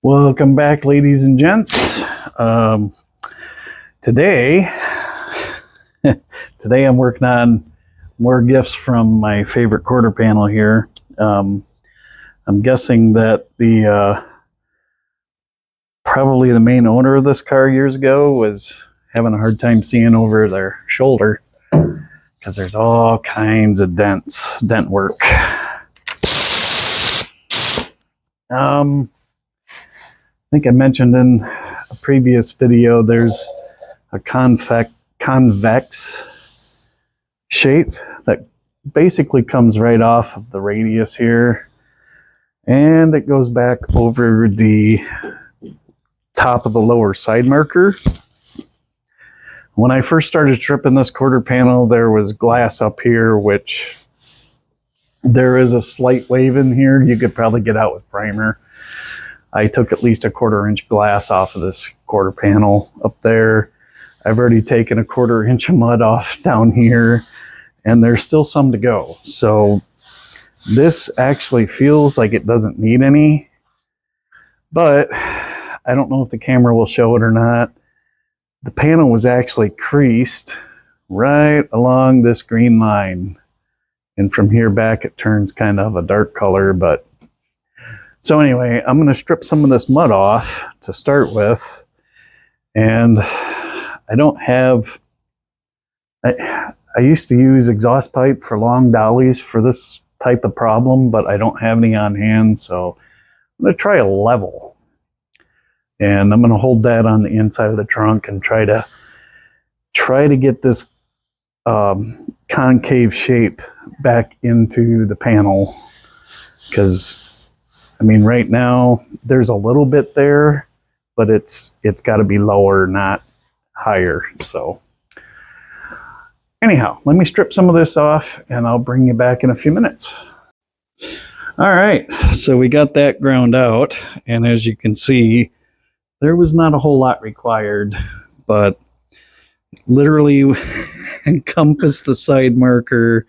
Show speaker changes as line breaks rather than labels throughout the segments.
Welcome back, ladies and gents. Today I'm working on more gifts from my favorite quarter panel here. I'm guessing that the probably the main owner of this car years ago was having a hard time seeing over their shoulder because there's all kinds of dent work. I think I mentioned in a previous video there's a convex shape that basically comes right off of the radius here, and it goes back over the top of the lower side marker. When I first started stripping this quarter panel, there was glass up here, which there is a slight wave in here. You could probably get out with primer. I took at least a 1/4 inch glass off of this quarter panel up there. I've already taken a 1/4 inch of mud off down here, and there's still some to go. So this actually feels like it doesn't need any, but I don't know if the camera will show it or not. The panel was actually creased right along this green line. And from here back, it turns kind of a dark color, but so anyway, I'm going to strip some of this mud off to start with, and I don't have, I used to use exhaust pipe for long dollies for this type of problem, but I don't have any on hand, so I'm going to try a level. And I'm going to hold that on the inside of the trunk and try to get this concave shape back into the panel, because I mean, right now there's a little bit there, but it's got to be lower, not higher. So anyhow, let me strip some of this off and I'll bring you back in a few minutes. All right, so we got that ground out, and as you can see, there was not a whole lot required, but literally encompass the side marker.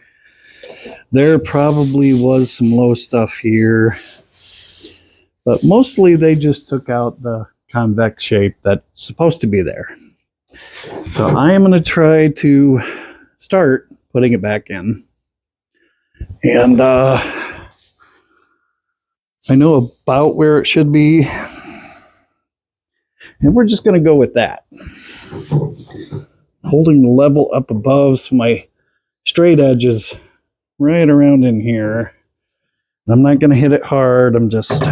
There probably was some low stuff here, but mostly they just took out the convex shape that's supposed to be there. So I am going to try to start putting it back in. And I know about where it should be, and we're just going to go with that. Holding the level up above, so my straight edge is right around in here. I'm not going to hit it hard. I'm just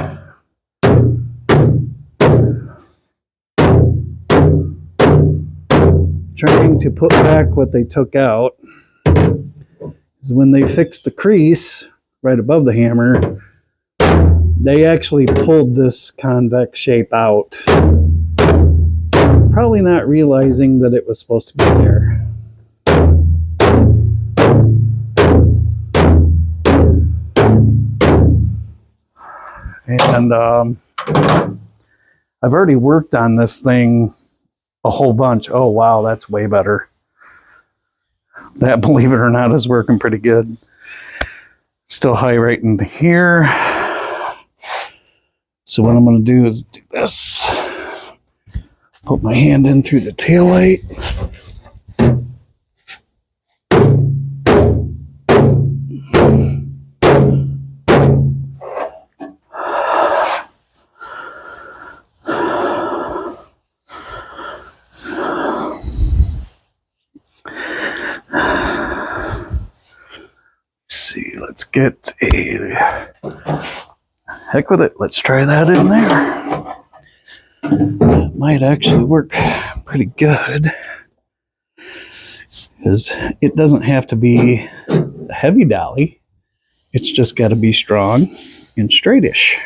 trying to put back what they took out. Because when they fixed the crease right above the hammer, they actually pulled this convex shape out, probably not realizing that it was supposed to be there. And I've already worked on this thing a whole bunch. Oh wow, that's way better. That, believe it or not, is working pretty good. Still high right in here. So what I'm going to do is do this. Put my hand in through the taillight. Let's get a, heck with it, let's try that in there. That might actually work pretty good, because it doesn't have to be a heavy dolly, it's just got to be strong and straightish.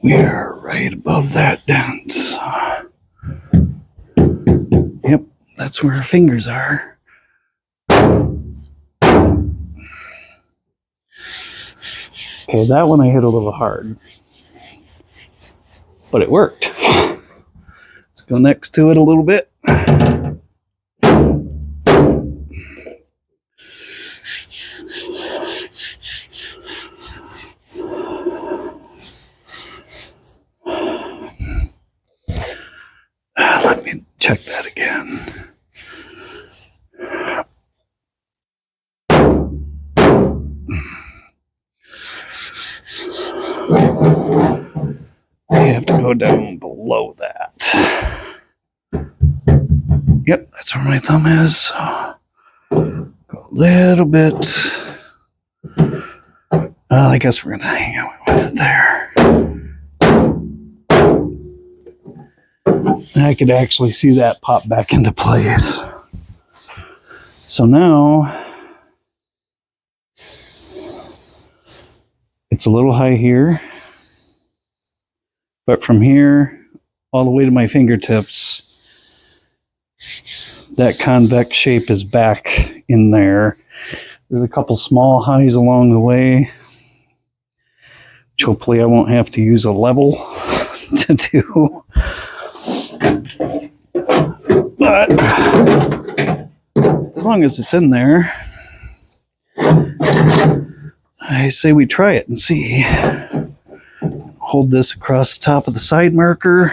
We are right above that dent. Yep, that's where our fingers are. Okay, that one I hit a little hard, but it worked. Let's go next to it a little bit. go down below that. Yep, that's where my thumb is. So go a little bit. I guess we're going to hang out with it there. And I could actually see that pop back into place. So now it's a little high here, but from here all the way to my fingertips, that convex shape is back in there. There's a couple small highs along the way, which hopefully I won't have to use a level to do. But as long as it's in there, I say we try it and see. Hold this across the top of the side marker.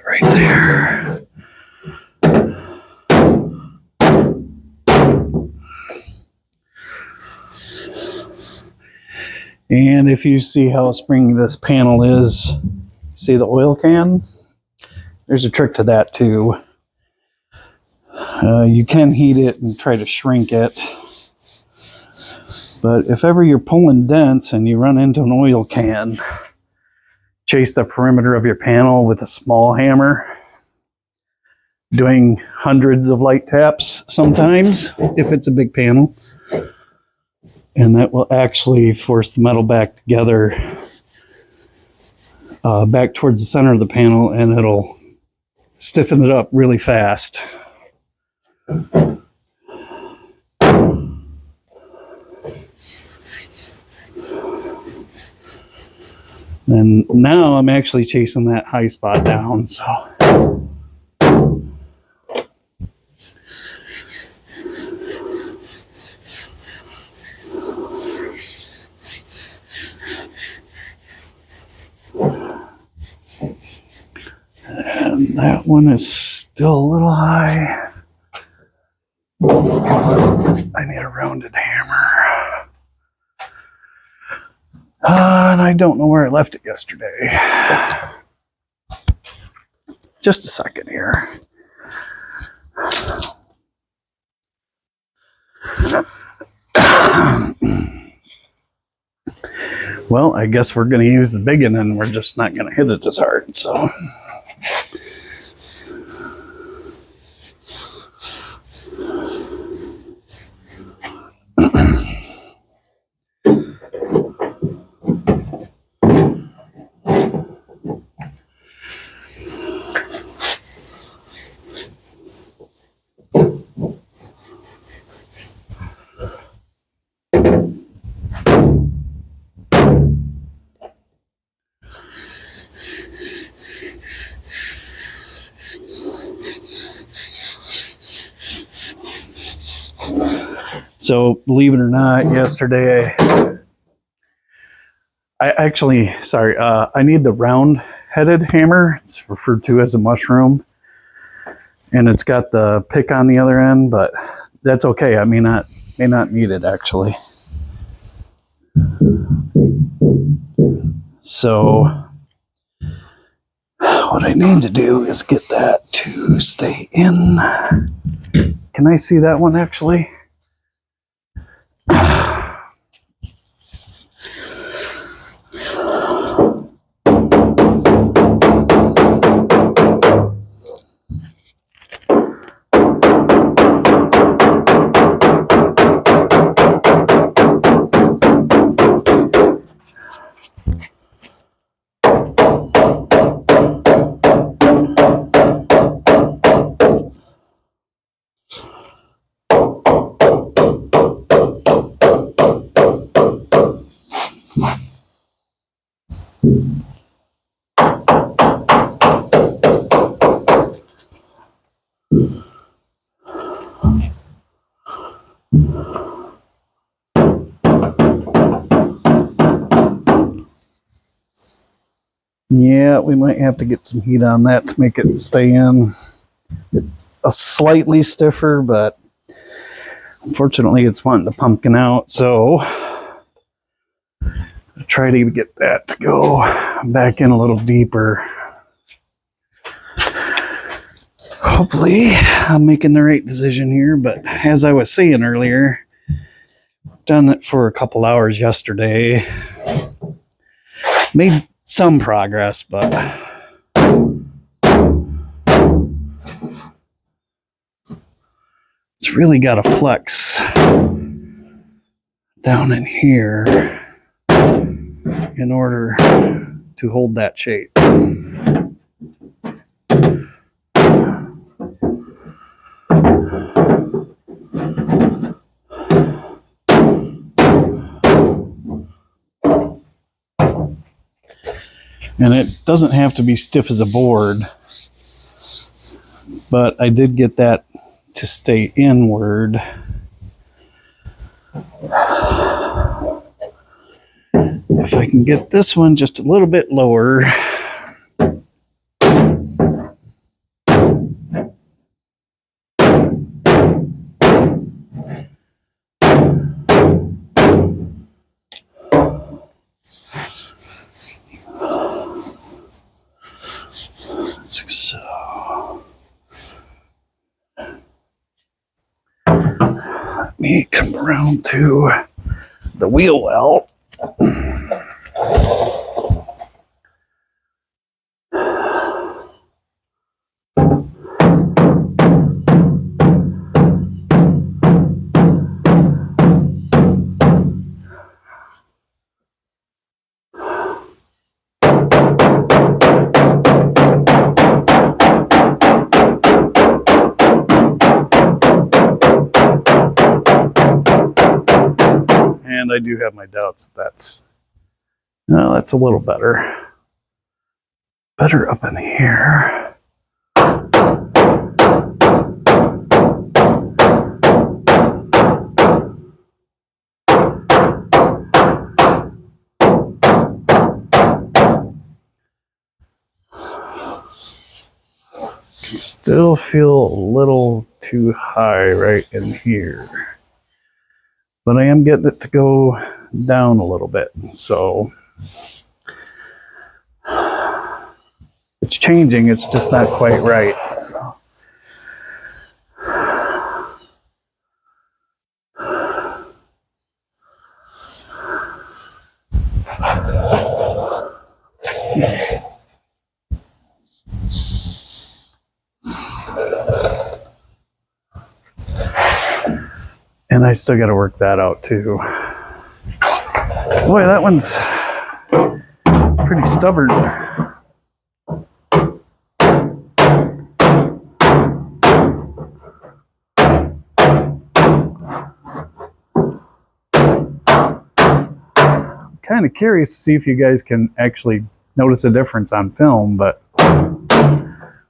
Right there. And if you see how springy this panel is, see the oil can? There's a trick to that too. You can heat it and try to shrink it. But if ever you're pulling dents and you run into an oil can, chase the perimeter of your panel with a small hammer, doing hundreds of light taps sometimes, if it's a big panel. And that will actually force the metal back together, back towards the center of the panel, and it'll stiffen it up really fast. And now I'm actually chasing that high spot down, so. And that one is still a little high. I need a rounded hammer. And I don't know where I left it yesterday. Just a second here. Well, I guess we're going to use the big one and we're just not going to hit it as hard, so. So, believe it or not, yesterday, I need the round-headed hammer. It's referred to as a mushroom. And it's got the pick on the other end, but that's okay. I may not need it, actually. So, what I need to do is get that to stay in. Can I see that one, actually? Yeah, we might have to get some heat on that to make it stay in. It's a slightly stiffer, but unfortunately it's wanting to pumpkin out, so I'll try to get that to go back in a little deeper. Hopefully I'm making the right decision here, but as I was saying earlier, done it for a couple hours yesterday. Made some progress, but it's really got to flex down in here in order to hold that shape. And it doesn't have to be stiff as a board, but I did get that to stay inward. If I can get this one just a little bit lower. So, let me come around to the wheel well. And I do have my doubts that's a little better. Better up in here. Can still feel a little too high right in here. But I am getting it to go down a little bit, so it's changing, it's just not quite right. So. And I still got to work that out too. Boy, that one's pretty stubborn. Kind of curious to see if you guys can actually notice a difference on film, but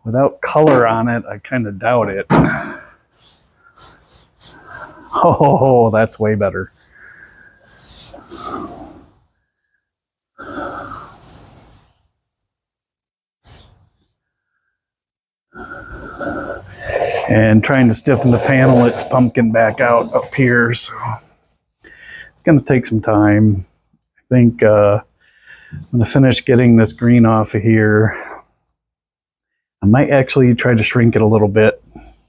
without color on it, I kind of doubt it. Oh, that's way better. And trying to stiffen the panel, it's pumpkin back out up here, so it's going to take some time. I think I'm going to finish getting this green off of here. I might actually try to shrink it a little bit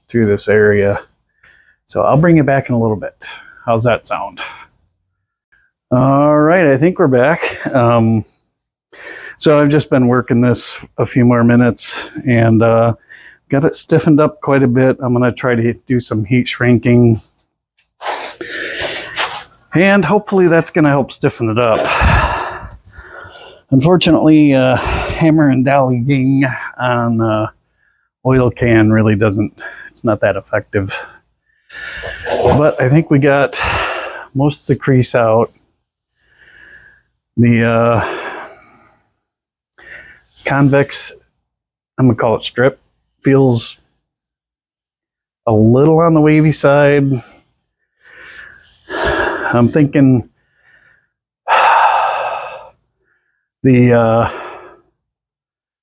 through this area. So I'll bring it back in a little bit. How's that sound? All right, I think we're back. So I've just been working this a few more minutes and got it stiffened up quite a bit. I'm going to try to do some heat shrinking. And hopefully that's going to help stiffen it up. Unfortunately, hammer and dallying on oil can really doesn't, it's not that effective. But I think we got most of the crease out. The convex, I'm going to call it strip, feels a little on the wavy side. I'm thinking the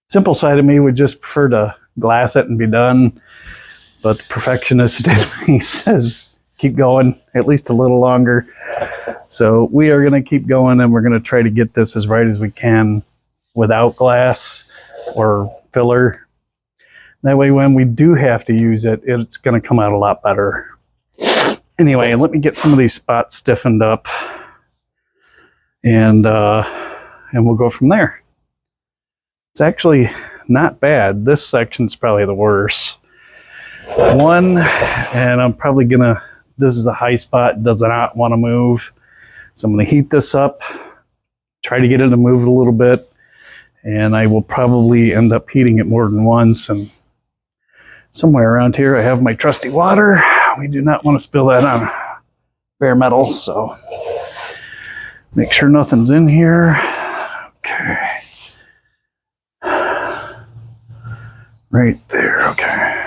simple side of me would just prefer to glass it and be done. But the perfectionist in me says, keep going at least a little longer. So we are going to keep going, and we're going to try to get this as right as we can without glass or filler. That way when we do have to use it, it's going to come out a lot better. Anyway, let me get some of these spots stiffened up, and we'll go from there. It's actually not bad. This section's probably the worst one, and I'm probably gonna, this is a high spot, does not want to move. So I'm gonna heat this up, try to get it to move a little bit, and I will probably end up heating it more than once. And somewhere around here I have my trusty water. We do not want to spill that on bare metal, so make sure nothing's in here. Okay. Right there, okay.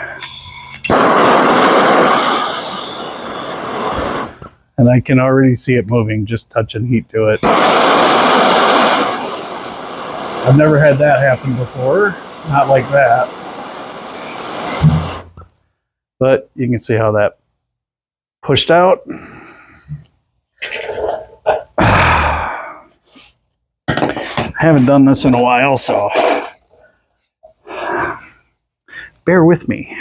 And I can already see it moving, just touching heat to it. I've never had that happen before, not like that. But you can see how that pushed out. I haven't done this in a while, so bear with me.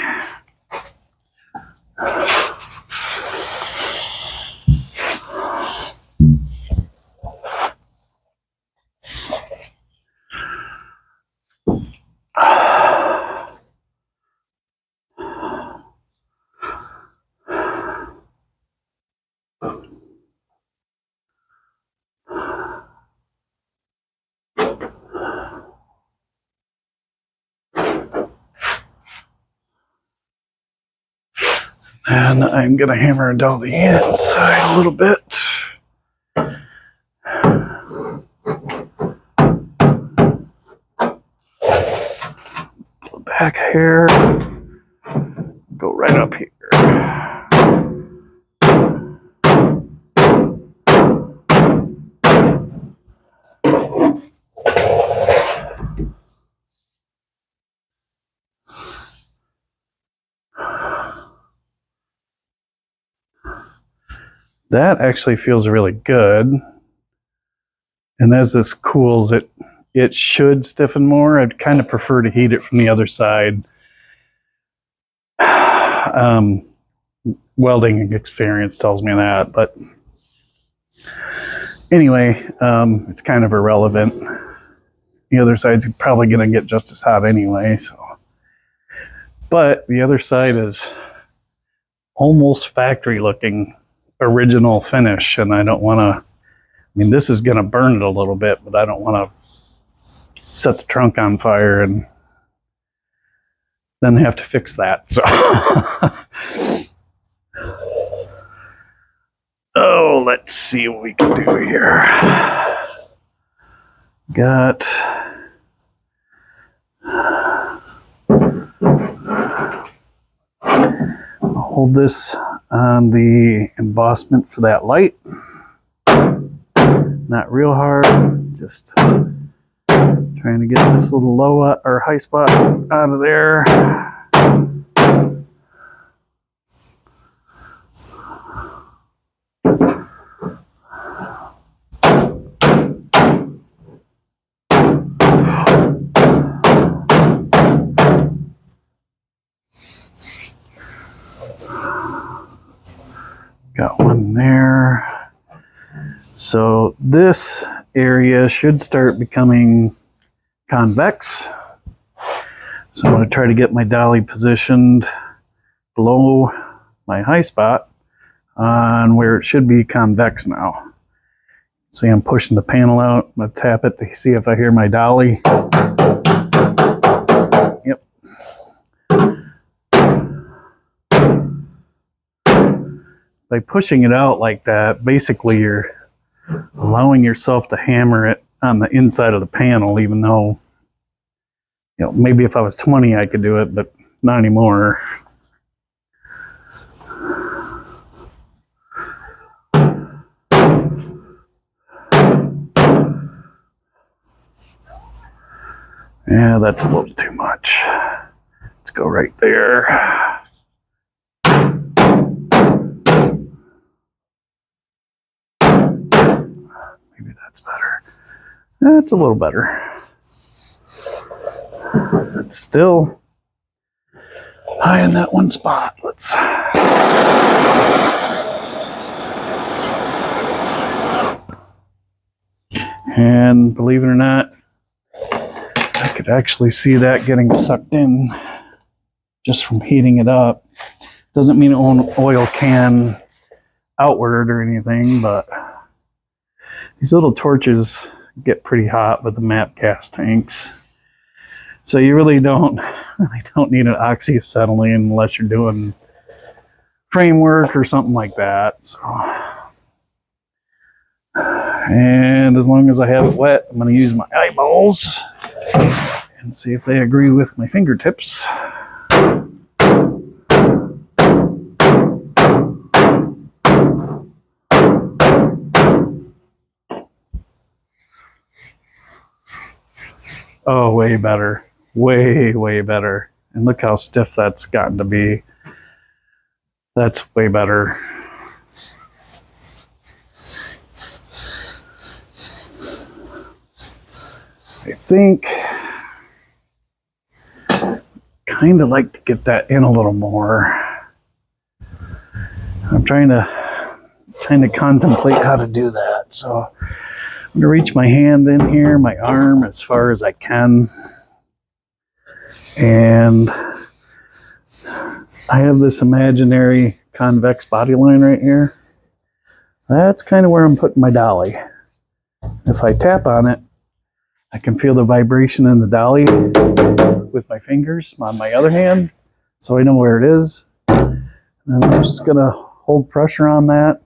And I'm going to hammer down the inside a little bit. Back here. Go right up here. That actually feels really good. And as this cools, it should stiffen more. I'd kind of prefer to heat it from the other side. Welding experience tells me that, but anyway, it's kind of irrelevant. The other side's probably going to get just as hot anyway. So, but the other side is almost factory looking. Original finish, and I don't want to, I mean, this is going to burn it a little bit, but I don't want to set the trunk on fire and then have to fix that. So oh, let's see what we can do here. Got hold this on the embossment for that light. Not real hard, just trying to get this little low or high spot out of there. Got one there. So this area should start becoming convex. So I'm going to try to get my dolly positioned below my high spot on where it should be convex now. See, I'm pushing the panel out. I'm going to tap it to see if I hear my dolly. Yep. By pushing it out like that, basically you're allowing yourself to hammer it on the inside of the panel, even though, you know, maybe if I was 20 I could do it, but not anymore. Yeah, that's a little too much. Let's go right there. Maybe that's better. That's a little better. It's still high in that one spot. Let's. And believe it or not, I could actually see that getting sucked in just from heating it up. Doesn't mean oil can outward or anything, but these little torches get pretty hot with the MAP gas tanks. So you really don't need an oxyacetylene unless you're doing framework or something like that. So, and as long as I have it wet, I'm going to use my eyeballs and see if they agree with my fingertips. Oh, way better. Way better. And look how stiff that's gotten to be. That's way better. I think kind of like to get that in a little more. I'm trying to kind of contemplate how to do that. So I'm going to reach my hand in here, my arm, as far as I can. And I have this imaginary convex body line right here. That's kind of where I'm putting my dolly. If I tap on it, I can feel the vibration in the dolly with my fingers on my other hand, so I know where it is. And I'm just going to hold pressure on that.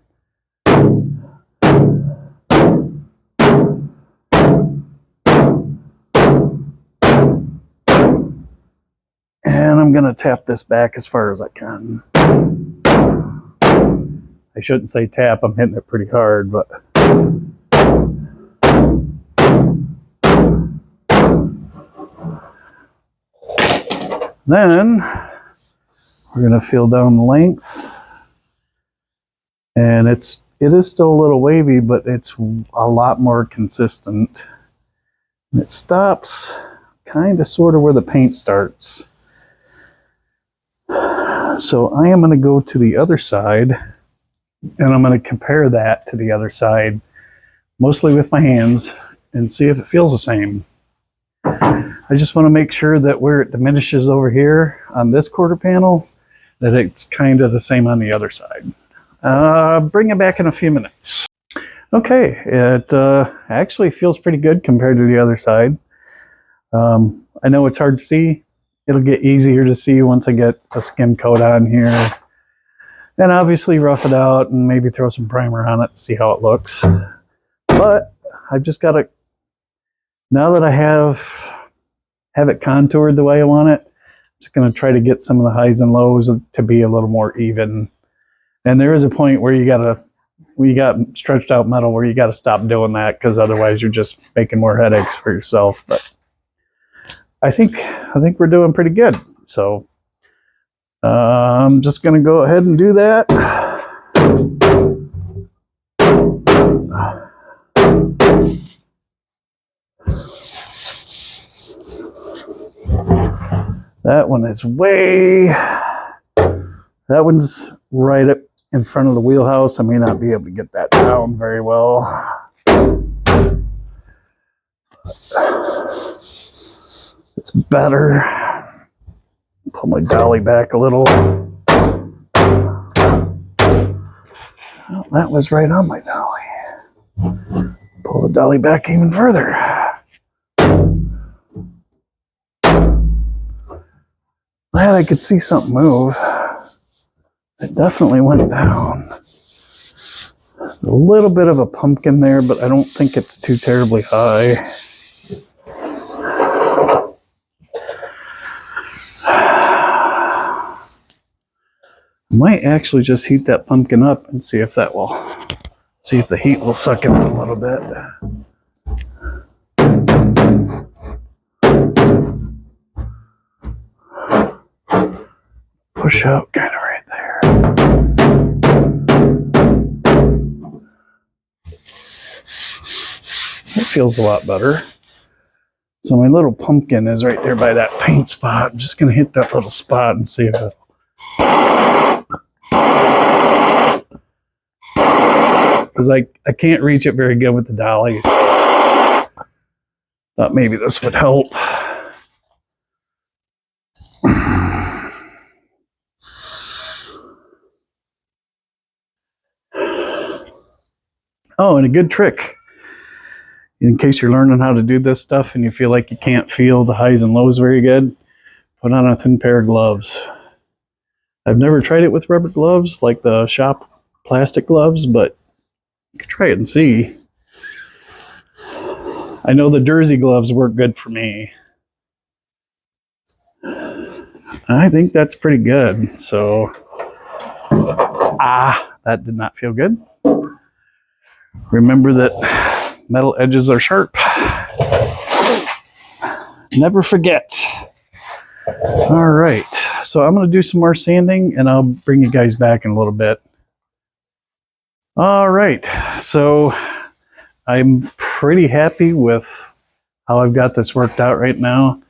And I'm going to tap this back as far as I can. I shouldn't say tap, I'm hitting it pretty hard, but... Then we're going to feel down the length, and it is still a little wavy, but it's a lot more consistent. And it stops kind of sort of where the paint starts. So I am going to go to the other side, and I'm going to compare that to the other side, mostly with my hands, and see if it feels the same. I just want to make sure that where it diminishes over here on this quarter panel, that it's kind of the same on the other side. Bring it back in a few minutes. Okay, it actually feels pretty good compared to the other side. I know it's hard to see. It'll get easier to see once I get a skim coat on here. And obviously rough it out and maybe throw some primer on it to see how it looks. But I've just got to, now that I have it contoured the way I want it, I'm just going to try to get some of the highs and lows to be a little more even. And there is a point where you got stretched out metal where you got to stop doing that, because otherwise you're just making more headaches for yourself. But I think we're doing pretty good. So I'm just going to go ahead and do that. That one is that one's right up in front of the wheelhouse. I may not be able to get that down very well. It's better. Pull my dolly back a little. Well, that was right on my dolly. Pull the dolly back even further. Glad I could see something move. It definitely went down. There's a little bit of a pumpkin there, but I don't think it's too terribly high. I might actually just heat that pumpkin up and see if the heat will suck it in a little bit. push out kind of right there. That feels a lot better. So my little pumpkin is right there by that paint spot. I'm just going to hit that little spot and see if it'll... Because I can't reach it very good with the dollies. Thought maybe this would help. Oh, and a good trick, in case you're learning how to do this stuff and you feel like you can't feel the highs and lows very good, put on a thin pair of gloves. I've never tried it with rubber gloves, like the shop plastic gloves, but you can try it and see. I know the jersey gloves work good for me. I think that's pretty good. So, that did not feel good. Remember that metal edges are sharp. Never forget. All right, so I'm going to do some more sanding and I'll bring you guys back in a little bit. All right, so I'm pretty happy with how I've got this worked out right now.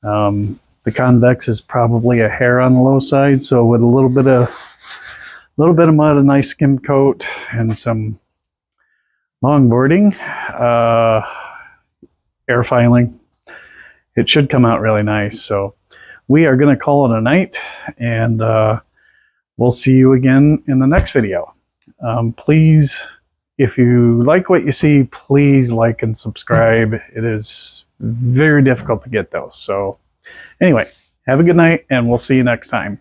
The convex is probably a hair on the low side, so with a little bit of mud, a nice skim coat, and some longboarding, air filing, it should come out really nice. So we are going to call it a night, and we'll see you again in the next video. Please, if you like what you see, please like and subscribe. It is very difficult to get those. So anyway, have a good night, and we'll see you next time.